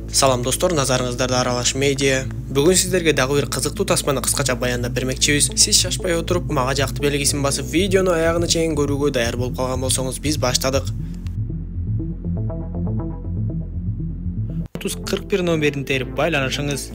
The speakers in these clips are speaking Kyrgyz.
Салам достор, назарыңыздарда Аралаш медиа. Бүгүн сиздерге дагы бир кызыктуу тасманы кыскача баяндап бермекчибиз. Сиз шашпай отуруп, мага жакты белгисин басып, видеону аягына чейин көрүүгө даяр болуп калган болсоңуз, биз баштадык. 3041 номерин терип байланышыңыз.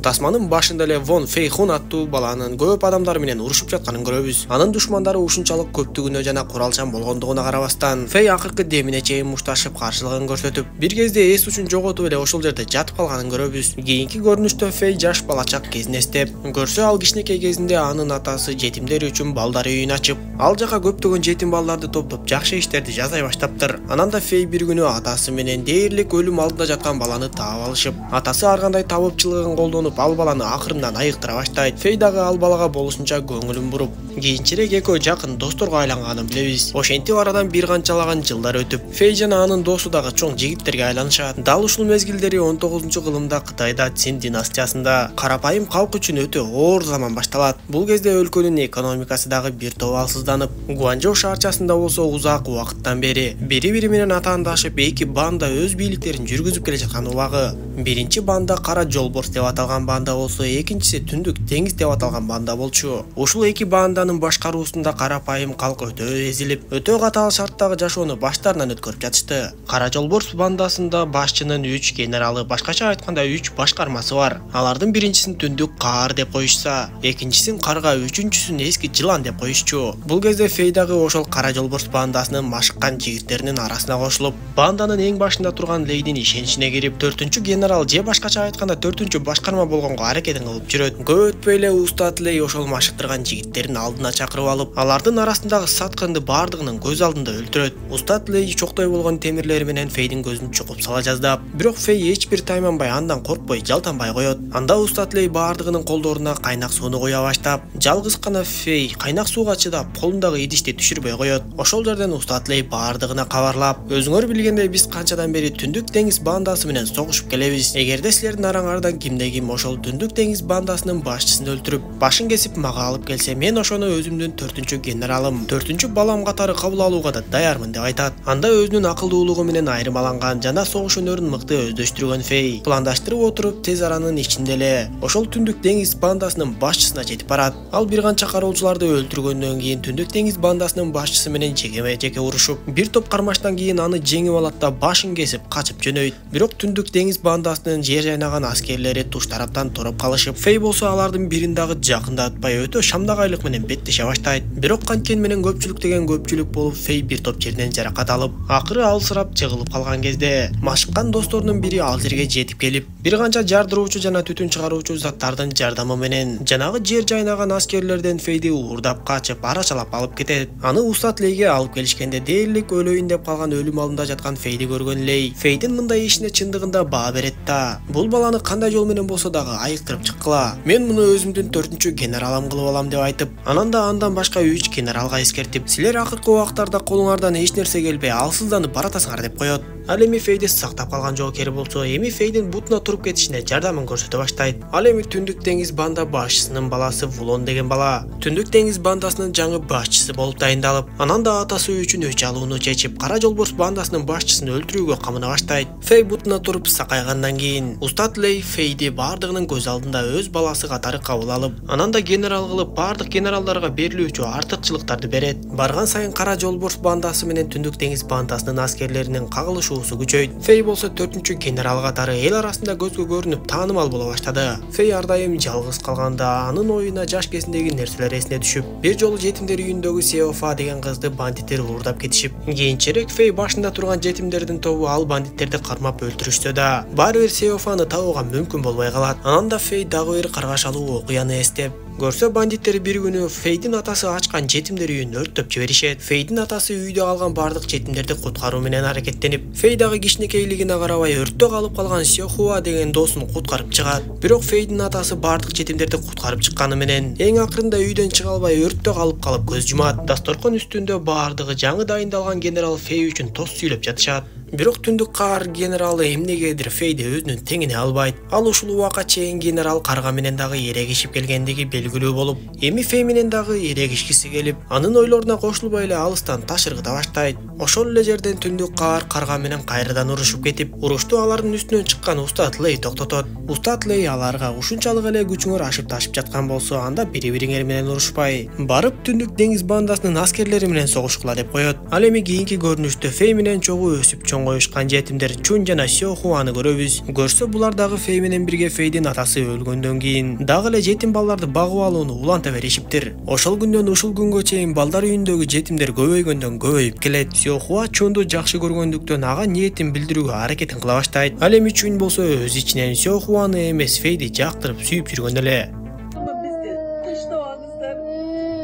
Тасманын башында эле Вон Фейхун аттуу баланын көп адамдар менен урушуп жатканын көрөбүз. Анын душмандары ушунчалык көптүгүнө жана куралчан болгондугуна карабастан, Фей акыркы демине чейин мушташып каршылыгын көрсөтүп, бир кезде эс учун жоготуп эле ошол жерде жатып калганын көрөбүз. Кийинки көрүнүштө Фей жаш балачак кезин эстеп, көрсө ал кичинекей кезинде анын атасы жетимдер үчүн балдар үйүн ачып, ал жака көптөгөн жетим балдарды топтоп жакшы иштерди жасай баштаптыр. Анан да Фей бир күнү атасы менен дээрлик өлүм алдында жаткан баланы таап алышып, атасы ар кандай табыпчылыгын колдонуп ал баланы акырынан айыктыра баштайт. Фей дагы ал балага болушунча көңүлүн буруп, кийинчерээк экөө жакын досторго айланганын билебиз. Ошентип арадан бир канчалаган жылдар өтүп, Фей жана анын досу дагы чоң жигиттерге айланышат. Дал ушул мезгилдери 19-кылымда Кытайда Цин династиясында карапайым калк үчүн өтө оор заман башталат. Бул кезде өлкөнүн экономикасы дагы бир топ алсызданып, Гуанчжоу шаарчасында болсо узак убакыттан бери бири-бири менен атаандашып эки банда өз бийликтерин жүргүзүп келе жаткан убагы. Биринчи банда Кара Жолборс деп аталган банда болсо, экинчиси Түндүк деңиз деп аталган банда болчу. Ушул эки банданын башкаруусунда карапайым калк өтө эзилип, өтө катаал шарттагы жашоону баштарынан өткөрүп жатышты. Кара Жолборс бандасында башчынын 3 генералы, башкача айтканда 3 башкармасы бар. Алардын биринчисин Түндүк Каар деп коюшса, экинчисин Карга, үчүнчүсүн Эски Жылан деп коюшчу. Бул кезде Фей дагы ошол Кара Жолборс бандасынын машыккан жигиттеринин арасына кошулуп, банданын эң башында турган Лейдин ишеничине кирип, 4-чү генерал же башкача айтканда 4-чү башкарма болгонго аракетин кылып жүрөт. Көп өтпөй эле Устат Лей ошол машыктырган жигиттерин алдына чакырып алып, алардын арасындагы саткынды бардыгынын көз алдында өлтүрөт. Устат Лей чоктой болгон темирлери менен Фейдин көзүн чукуп сала жаздап, бирок Фей эч бир тайманбай, андан коркпой, жалтанбай коет. Анда Устат Лей бардыгынын колдоруна кайнак сууну куя баштап, жалгыз гана Фей кайнак сууга чыдап, колундагы идишти түшүрбөй коет. Ошол жерден Устат Лей бардыгына кабарлап, өзүңөр билгендей биз канчадан бери Түндүк деңиз бандасы менен согушуп келебиз. Эгерде силердин араңардан кимде-ким ошол Түндүк деңиз бандасынын башчысын өлтүрүп, башын кесип мага алып келсе, мен ошону өзүмдүн 4-чү генералым, 4-чү балам катары кабыл алууга да даярмын деп айтат. Анда өзүнүн акылдуулугу менен айырмаланган жана согуш өнөрүн мыкты өздөштүргөн Фей пландаштырып отуруп, тез аранын ичинде эле ошол Түндүк деңиз бандасынын башчысына жетип барат. Ал бир канча кароочуларды өлтүргөндөн кийин Түндүк деңиз бандасынын башчысы менен жекеме-жеке урушуп, бир топ кармаштан кийин аны жеңип алат да башын кесип качып жөнөйт. Бирок Түндүк деңиз бандасынын жер жайнаган аскерлери туш тараптан тороп калышып, Фей болсо алардын бирин дагы жакында атпай өтө шамдагайлык менен беттеше баштайт. Бирок канткени менен көпчүлүк деген көпчүлүк болуп, Фей бир топ жерден жаракат алып, акыры алсырап жыгылып калган кезде, машыккан досторунун бири ал жерге жетип келип, бир канча жардыруучу жана түтүн чыгаруучу заттардын жардамы менен жанагы жер жайнаган аскерлерден Фейди уурдап качып, арачалап алып кетет. Аны Устат Лейге алып келишкенде, дээрлик өлөйүн деп калган өлүм алдында жаткан Фейди көргөн Лей, Фейдин мындай ишине чындыгында баа берет да, бул баланы кандай жол менен болсо дагы айыктырып чыккыла. Мен муну өзүмдүн 4-чү генералым кылып алам деп айтып, анан да андан башка 3 генералга эскертип, силер акыркы убактарда колуңардан эч нерсе келбей алсызданып баратасыңар деп коет. Ал эми Фейди сактап калган жоокери болсо, эми Фейдин бутуна туруп кетишине жардамын көрсөтө баштайт. Ал эми Түндүк деңиз банда башчысынын баласы Вулон деген бала Түндүк деңиз бандасынын жаңы башчысы болуп дайындалып, анан да атасы үчүн өч алууну чечип, Кара Жолборс бандасынын башчысын өлтүрүүгө камына баштайт. Фей бутуна туруп сакайгандан кийин Устат Лей Фейди бардыгынын көз алдында өз баласы катары кабыл алып, анан да генерал кылып бардык генералдарга берилүүчү артыкчылыктарды берет. Барган сайын Кара Жолборс бандасы менен Түндүк деңиз бандасынын аскерлеринин кагылышуусу күчөйт. Фей болсо 4-чү генерал катары эл арасында көзгө көрүнүп таанымал боло баштады. Фей ар дайым жалгыз калганда анын оюна жаш кезиндеги нерселер эсине түшүп, бир жолу жетимдер үйүндөгү Сеофа деген кызды бандиттер уурдап кетишип, кийинчерээк Фей башында турган жетимдердин тобу ал бандиттерди кармап өлтүрүштө да, баары бир Сеофаны табууга мүмкүн болбой калат. Анан да Фей дагы бир каргашалуу окуяны эстеп, көрсө бандиттер бир күнү Фейдин атасы ачкан жетимдер үйүн өрттөп жиберишет. Фейдин атасы үйдө калган бардык жетимдерди куткаруу менен аракеттенип, Фей дагы кичинекейлигине карабай өрттө калып калган Сёхуа деген досун куткарып чыгат. Бирок Фейдин атасы бардык жетимдерди куткарып чыкканы менен эң акырында үйдөн чыга албай өрттө калып көз жумат. Дасторкон үстүндө бардыгы жаңы дайындалган генерал Фей үчүн тост сүйлөп жатышат. Бирок түндүк каар генералы эмнегедир Фейди өзүнүн теңине албайт. Ал ушул убакка чейин генерал карга менен дагы эрегишип келгендиги белгилүү болуп, эми Фей менен дагы эрегишкиси келип, анын ойлоруна кошулбай эле алыстан таш ыргыта баштайт. Ошол эле жерден түндүк каар карга менен кайрадан урушуп кетип, урушту алардын үстүнөн чыккан Устат Лей токтотот. Устат Лей аларга ушунчалык эле күчүңөр ашып ташып жаткан болсо, анда бири-бириңер менен урушпай, барып түндүк деңиз бандасынын аскерлери менен согушкула деп коет. Ал эми кийинки көрүнүштө Фей менен чогуу өсүп чоңоюшкан жетимдер Чун жана Сё Хуаны көрөбүз. Көрсө булар дагы Фей менен бирге Фейдин атасы өлгөндөн кийин дагы эле жетим балдарды багып алууну уланта беришиптир. Ошол күндөн ушул күнгө чейин балдар үйүндөгү жетимдер көбөйгөндөн көбөйүп келет. Сё Хуа Чунду жакшы көргөндүктөн ага ниетин билдирүүгө аракетин кыла баштайт. Ал эми Чун болсо өз ичинен Сё Хуаны эмес Фейди жактырып сүйүп жүргөн эле.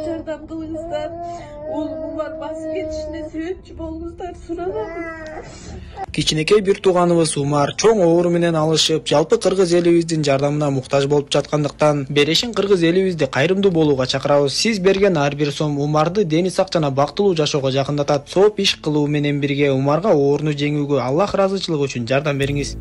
Жардам кылыңыздар, оğlumun var басып кетишине себепчи болуңуздар суранабыз. Кичинекей бир тууганыбыз Умар чоң оору менен алышып, жалпы кыргыз элибиздин жардамына муктаж болуп жаткандыктан, берешин кыргыз элибизди кайрымдуу болууга чакырабыз. Сиз берген ар бир сом Умарды дени сак жана бактылуу жашоого жакындатат. Сооп иш кылуу менен бирге Умарга ооруну жеңүүгө Аллах ыраазычылыгы үчүн жардам бериңиз.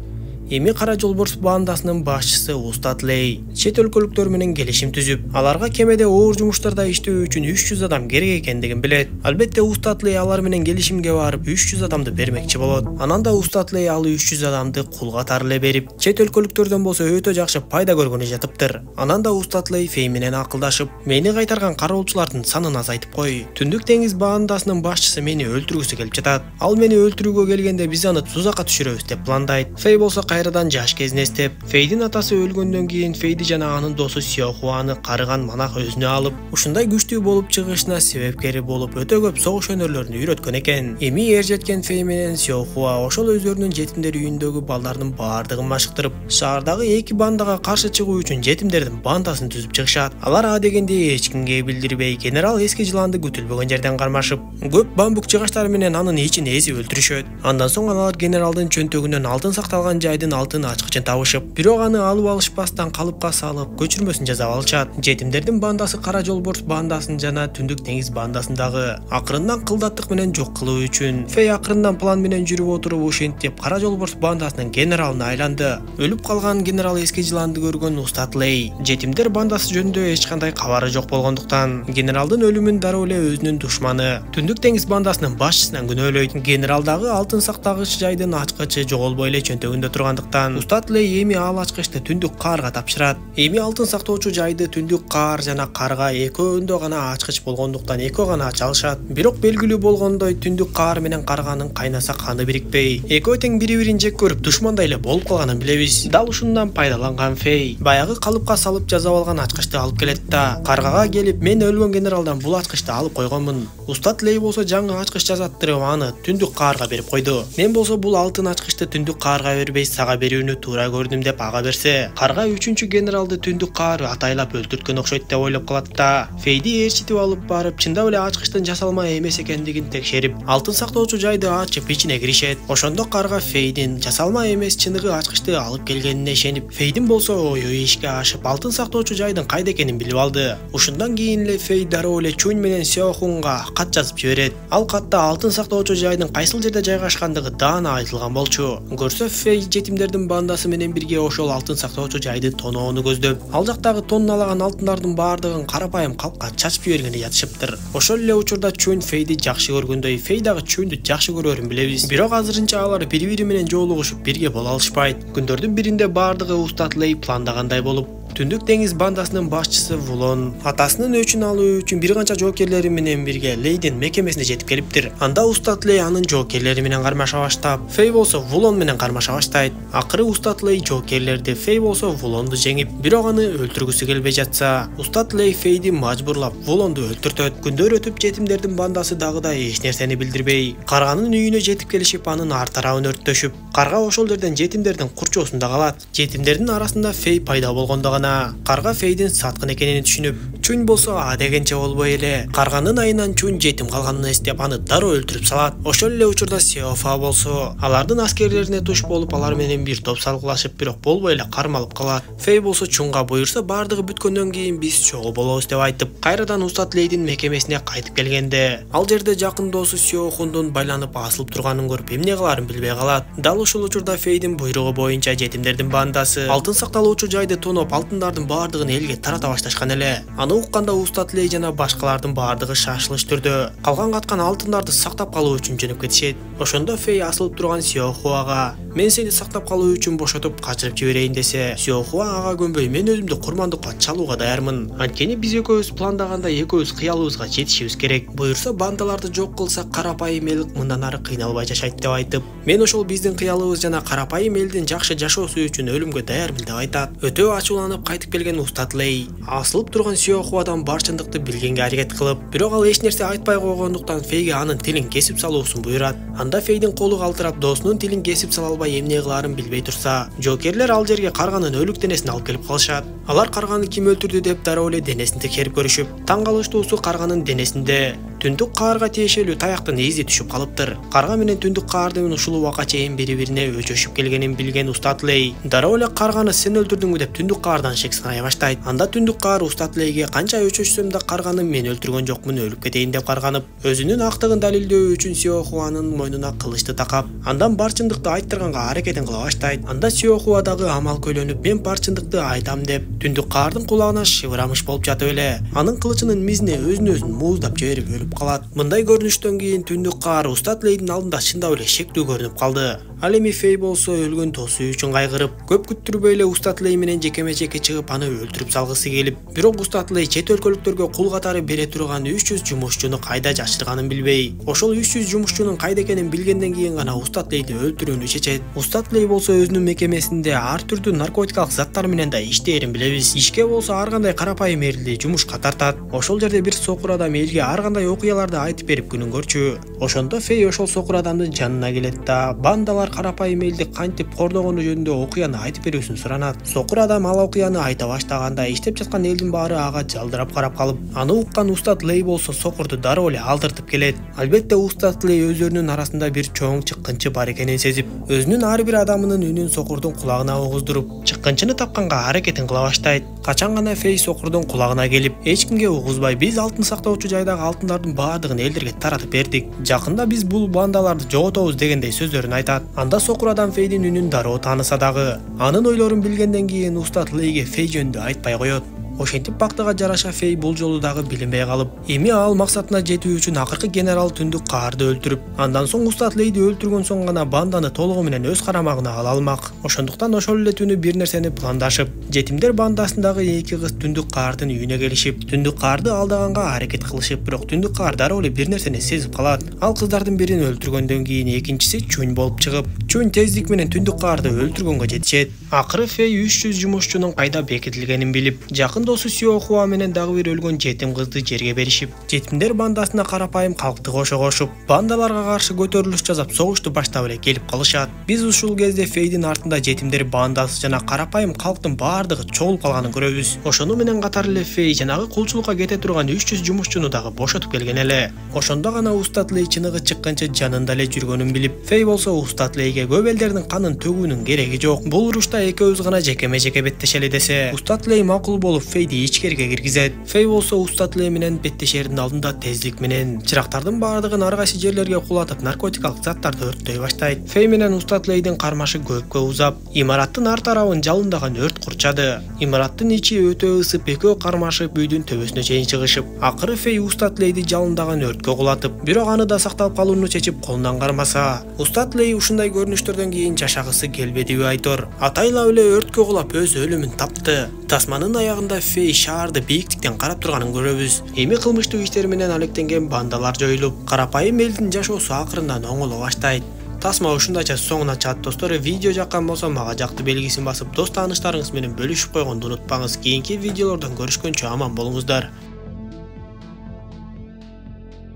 Эми Кара Жолборс бандасынын башчысы Устат Лей чет өлкөлүктөр менен келишим түзүп, аларга кемеде оор жумуштарда иштөө үчүн 300 адам керек экендигин билет. Албетте Устат Лей алар менен келишимге барып 300 адамды бермекчи болот. Анан да Устат Лей ал 300 адамды кул катары эле берип, чет өлкөлүктөрдөн болсо өтө жакшы пайда көргөнү жатыптыр. Анан да Устат Лей Фей менен акылдашып, мени кайтарган кароолчулардын санын азайтып кой. Түндүк деңиз бандасынын башчысы мени өлтүргүсү келип жатат. Ал мени өлтүрүүгө келгенде биз аны тузакка түшүрөбүз деп пландайт. Фей болсо кайрадан жаш кезин эстеп, Фейдин атасы өлгөндөн кийин Фейди жана анын досу Сё Хуаны карыган манак өзүнө алып, ушундай күчтүү болуп чыгышына себепкери болуп өтө көп согуш өнөрлөрүн үйрөткөн экен. Эми эржеткен Фей менен Сё Хуа ошол өздөрүнүн жетимдер үйүндөгү балдардын баардыгын машыктырып, шаардагы эки бандага каршы чыгуу үчүн жетимдердин бандасын түзүп чыгышат. Алар адегенде эч кимге билдирбей, генерал эски жыланды күтүлбөгөн жерден кармашып, көп бамбук жыгачтары менен анын ичин эзип өлтүрүшөт. Андан соң алар генералдын чөнтөгүнөн алтын сакталган жайдын алтын ачкычын табышып, бирок аны алып алышпастан калыпка салып, көчүрмөсүн жасап алышат. Жетимдердин бандасы Кара Жолборс бандасын жана Түндүк деңиз бандасын дагы акырындан кылдаттык менен жок кылуу үчүн Фей акырындан план менен жүрүп отуруп ушинтип Кара Жолборс бандасынын генералына айланды. Өлүп калган генерал эски жыланды көргөн Устат Лей жетимдер бандасы жөнүндө эч кандай кабары жок болгондуктан генералдын өлүмүн дароо эле өзүнүн душманы Түндүк деңиз бандасынын башчысынан күнөөлөйт. Генерал дагы алтын сактагыч жайдын ачкычы жоголбой эле чөнтөгүндө тургандыктан Устат Лей эми ал ачкычты Түндүк каарга тапшырат. Эми алтын сактоочу жайды Түндүк каар жана карга экөөндө гана ачкыч болгондуктан экөө гана ача алышат. Бирок белгилүү болгондой Түндүк каар менен карганын кайнаса каны бирикпей, экөө тең бири-бирин жек көрүп душмандай эле болуп калганын билебиз. Дал ушундан пайдаланган Фей баягы калыпка салып жасап алган ачкычты алып келет да каргага келип, мен өлгөн генералдан бул ачкычты алып койгонмун. Устат Лей болсо жаңы ачкыч жасаттырып аны Түндүк каарга берип койду. Мен болсо бул алтын ачкычты Түндүк каарга бербей сага берүүнү туура көрдүм деп ага берсе, карга 3-чү генералды Түндүк каар атайлап өлтүрткөн окшойт деп ойлоп калат да Фейди ээрчитип алып барып, чындап эле ачкычтын жасалма эмес экендигин текшерип, алтын сактоочу жайды ачып ичине киришет. Ошондо карга Фейдин жасалма эмес чыныгы ачкычты алып келгенине ишенип, Фейдин болсо ою ишке ашып, алтын сактоочу жайдын кайда экенин билип алды. Ушундан кийин эле Фей дароо эле Чунь менен Сё Хунга кат жазып жиберет. Ал катта алтын сактоочу жайдын кайсыл жерде жайгашкандыгы даана айтылган болчу. Көрсө Фей жетимдердин бандасы менен бирге ошол алтын сактоочу жайды тоноону көздөп, ал жактагы тонналаган алтындардын баардыгын карапайым калкка чачып жибергени жатышыптыр. Ошол эле учурда Чунь Фейди жакшы көргөндөй, Фей дагы Чуньду жакшы көрөрүн билебиз. Бирок азырынча алар бири-бири менен жолугушуп бирге боло алышпайт. Күндөрдүн биринде баардыгы Устат Лей пландагандай болуп, Түндүк деңиз бандасынын башчысы Вулон атасынын өчүн алуу үчүн бир канча жоокерлери менен бирге Лейдин мекемесине жетип келиптир. Анда Устат Лей анын жоокерлери менен кармаша баштап, Фей болсо Вулон менен кармаша баштайт. Акыры Устат Лей жоокерлерди, Фей болсо Вулонду жеңип, бирок аны өлтүргүсү келбей жатса, Устат Лей Фейди мажбурлап Вулонду өлтүртөт. Күндөр өтүп жетимдердин бандасы дагы да эч нерсени билдирбей, карганын үйүнө жетип келишип, анын ар тарабын өрттөшүп, карга ошол жерден жетимдердин курчоосунда калат. Жетимдердин арасында Фей пайда болгондо гана карга Фейдин саткын экенин түшүнүп, Чунь болсо адегенче болбой эле. Карганын айынан Чунь жетим калганын эстеп аны дароо өлтүрүп салат. Ошол эле учурда Сяофа болсо алардын аскерлерине туш болуп алар менен бир топ салгылашып, бирок болбой эле кармалып калат. Фэй болсо Чунга буйрса бардыгы бүткөндөн кийин биз чогуу болобуз деп айтып, кайрадан Устат Лейдин мекемесине кайтып келгенде, ал жерде жакын досу Сяохундун байланып асылып турганын көрүп эмне кыларын билбей калат. Дал ушул учурда Фэйдин буйругу боюнча жетимдердин бандасы алтын сакталуучу жайды тоноп, алтындардын бардыгын элге тарата башташкан эле. Аны укканда Устат Лей жана башкалардын бардыгы шашылыш түрдө калган каткан алтындарды сактап калуу үчүн жөнөп кетишет. Ошондо Фэй асылып турган Сяохуага мен сени сактап калуу үчүн бошотуп качырып жиберейин десе, Сяохуа ага көнбөй мен өзүмдү курмандыкка чалууга даярмын. Анткени биз экөөбүз пландаганда экөөбүз кыялыбызга жетишибиз керек. Буйрса бандаларды жок кылсак карапайым эл мындан ары кыйналбай жашайт деп айтып, мен ошол биздин кыялыбыз жана карапайым элдин жакшы жашоосу үчүн өлүмгө даярмын деп айтат. Өтө ачууланып кайтып келген Устат Лей асылып турган Сяохуадан бар чындыкты билгенге аракет кылып, бирок ал эч нерсе айтпай койгондуктан Фэйге анын тилин кесип салуусун буйрат. Анда Фэйдин колу калтырап, досунун тилин кесип сала албай эмне кыларын билбей турса, жокерлер ал жерге карганын өлүк денесин алып келип калышат. Алар карганы ким өлтүрдү деп дароо эле денесин текшерип көрүшүп, таң калыштуусу карганын денесинде түндүк каарга тиешелүү таяктын изи түшүп калыптыр. Карга менен түндүк каардын ушул убакка чейин бири-бирине өчөшүп келгенин билген Устат Лей дароо эле карганы сен өлтүрдүңбү деп түндүк каардан шек сынай баштайт. Анда түндүк каар Устат Лейге канча өчөшсөм да карганы мен өлтүргөн жокмун, өлүп кетейин деп карганып, өзүнүн актыгын далилдөө үчүн Сяохуанын мойнуна кылычты такап, андан бар чындыкты айттырганга аракетин кыла баштайт. Анда Сяохуа дагы амал көйлөнүп, мен бар чындыкты айтам деп түндүк каардын кулагына шыбырамыш болуп жатып эле анын кылычынын мизине өзүн мууздап жиберип өлүп калат. Мындай көрүнүштөн кийин түндүк каар Устат Лейдин алдында чындап эле шектүү көрүнүп калды. Ал эми Фэй болсо өлгөн досу үчүн кайгырып, көп күттүрбөй эле Устат Лей менен жекеме-жеке чыгып аны өлтүрүп салгысы келип, бирок Устат Лей чет өлкөлүктөргө кул катары бере турган 300 жумушчуну кайда жашырганын билбей, ошол 300 жумушчунун кайда экенин билгенден кийин гана Устат Лейди өлтүрүүнү чечет. Устат Лей болсо өзүнүн мекемесинде ар түрдүү наркотикалык заттар менен да иштээрин билебиз. Ишке болсо ар кандай карапайым элди жумушка тартат. Ошол жерде бир сокур адам элге ар кандай окуяларды айтып берип күнүн көрчү. Ошондо Фэй ошол сокур адамдын жанына келет да бандалар карапайым элди кантип кордогону жөнүндө окуяны айтып берүүсүн суранат. Сокур адам ал окуяны айта баштаганда иштеп жаткан элдин баары ага жалдырап карап калып, аны уккан Устат Лей болсо сокурду дароо эле алдыртып келет. Албетте Устат Лей өздөрүнүн арасында бир чоң чыккынчы бар экенин сезип, өзүнүн ар бир адамынын үнүн сокурдун кулагына угуздуруп, чыккынчыны тапканга аракетин кыла баштайт. Качан гана Фэй сокурдун кулагына келип, эч кимге угузбай, биз алтын сактоочу жайдагы алтындардын баардыгын элдерге таратып бердик. Жакында биз бул бандаларды жоготобуз дегендей сөздөрүн айтат. Анда сокур адам Фэйдин үнүн дароо тааныса дагы, анын ойлорун билгенден кийин Устат Лейге Фэй жөнүндө айтпай коет. Ошентип бактыга жараша Фэй бул жолу дагы билинбей калып, эми ал максатына жетүү үчүн акыркы генерал түндүк каарды өлтүрүп, андан соң Устат Лейди өлтүргөн соң гана банданы толугу менен өз карамагына ала алмак. Ошондуктан ошол эле түнү бир нерсени пландашып, жетимдер бандасындагы эки кыз түндүк каардын үйүнө келишип, түндүк каарды алдаганга аракет кылышып, бирок түндүк каар дароо эле бир нерсени сезип калат. Ал кыздардын бирин өлтүргөндөн кийин экинчиси Чунь болуп чыгып, Чунь тездик менен түндүк каарды өлтүргөнгө жетишет. Акыры Фэй 300 жумушчунун кайда бекитилгенин билип, жакын досу Сяохуа менен дагы бир өлгөн жетим кызды жерге беришип, жетимдер бандасына карапайым калкты кошуп, бандаларга каршы көтөрүлүш жасап, согушту баштап эле келип калышат. Биз ушул кезде Фэйдин артында жетимдер бандасы жана карапайым калктын баардыгы чогулуп калганын көрөбүз. Ошону менен катар эле Фэй жанагы кулчулукка кете турган 300 жумушчуну дагы бошотуп келген эле. Ошондо гана Устат Лей чыныгы чыкканча жанында эле жүргөнүн билип, Фэй болсо Устат Лейге көп элдердин канын төгүүнүн кереги жок. Бул урушта экөөбүз гана жекеме-жеке беттешели десе, Устат Лей макул болуп Фэйди ичкерге киргизет. Фэй болсо Устат Лей менен беттешердин алдында тездик менен чырактардын баардыгын ар кайсы жерлерге кулатып, наркотикалык заттарды өрттөй баштайт. Фэй менен Устат Лейдин кармашы көпкө узап, имараттын ар тарабын жалындаган өрт курчады. Имараттын ичи өтө ысып, экөө кармашып үйдүн төбөсүнө чейин чыгышып, акыры Фэй Устат Лейди жалындаган өрткө кулатып, бирок аны да сакталып калууну чечип колунан кармаса, Устат Лей ушундай көрүнүштөрдөн кийин жашагысы келбедиби айтор. Атайлап эле өрткө кулап өз өлүмүн тапты. Тасманын аягында Фэй шаарды бийиктиктен карап турганын көрөбүз. Эми кылмыштуу иштер менен алектенген бандалар жоюлуп, карапайым элдин жашоосу акырындан оңоло баштайт. Тасма ушундайча соңуна чат достор. Видео жаккан болсо мага жакты белгисин басып, дос тааныштарыңыз менен бөлүшүп койгонду унутпаңыз. Кийинки видеолордон көрүшкөнчө аман болуңуздар.